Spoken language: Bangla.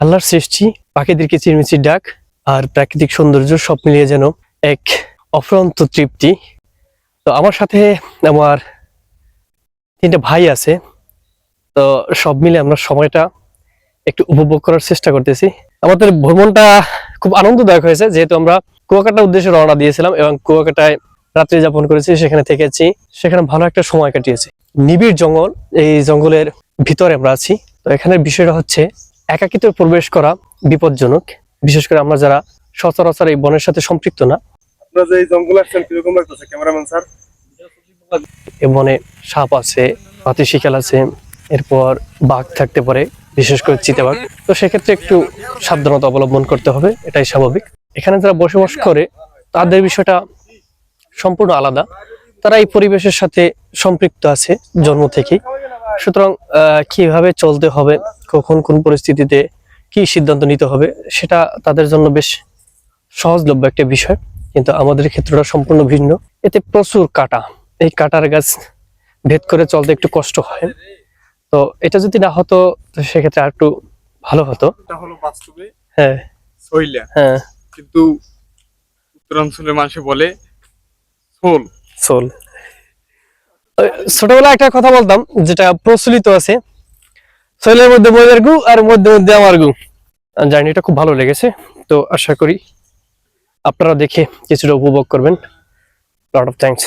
আল্লাহর সৃষ্টি, পাখিদের কিচিরমিচির ডাক আর প্রাকৃতিক সৌন্দর্য সব মিলিয়ে যেন এক অফুরন্ত তৃপ্তি। তো আমার সাথে আমার 3টে ভাই আছে। তো সব মিলে আমরা সময়টা একটু উপভোগ করার চেষ্টা করতেছি। আমাদের ভ্রমণটা খুব আনন্দদায়ক হয়েছে, যেহেতু আমরা কুয়াকাটার উদ্দেশ্যে রওনা দিয়েছিলাম এবং কুয়াকাটায় রাত্রি যাপন করেছি, সেখানে থেকেছি, সেখানে ভালো একটা সময় কাটিয়েছি। নিবিড় জঙ্গল, এই জঙ্গলের ভিতরে আমরা আছি। তো এখানের বিষয়টা হচ্ছে একাকিত্বে প্রবেশ করা বিপজ্জনক, বিশেষ করে আমরা যারা সচরাচর এই বনের সাথে সম্পৃক্ত না। আপনারা যে এই জঙ্গলে আসছেন কিরকম লাগতেছে ক্যামেরাম্যান স্যার? এ বনে সাপ আছে, হাতি শিয়াল আছে, এরপর বাঘ থাকতে পারে, বিশেষ করে চিতাবাঘ। তো সেক্ষেত্রে একটু সাবধানতা অবলম্বন করতে হবে, এটাই স্বাভাবিক। এখানে যারা বসবাস করে তাদের বিষয়টা সম্পূর্ণ আলাদা। তারা এই পরিবেশের সাথে সম্পৃক্ত আছে জন্ম থেকেই। সুতরাং কিভাবে চলতে হবে, কখন কোন পরিস্থিতিতে কি সিদ্ধান্ত নিতে হবে, সেটা তাদের জন্য বেশ সহজলভ্য একটা বিষয়। কিন্তু আমাদের ক্ষেত্রটা সম্পূর্ণ ভিন্ন। এতে প্রচুর কাঁটা, এই কাঁটার গাছ ভেদ করে চলতে একটু কষ্ট হয়। তো এটা যদি না হতো তো সেক্ষেত্রে আর একটু ভালো হতো। এটা হলো বাস্তবে হ্যাঁ সইলা, হ্যাঁ, কিন্তু উত্তরাঞ্চলের মানুষ বলে সোল। সোল। ছোটবেলায় একটা কথা বলতাম যেটা প্রচলিত আছে, সোলের মধ্যে মজার গু আর মধ্যে মধ্যে আমার গু। জার্নিটা খুব ভালো লেগেছে। তো আশা করি আপনারা দেখে কিছুটা উপভোগ করবেন। Lot of thanks.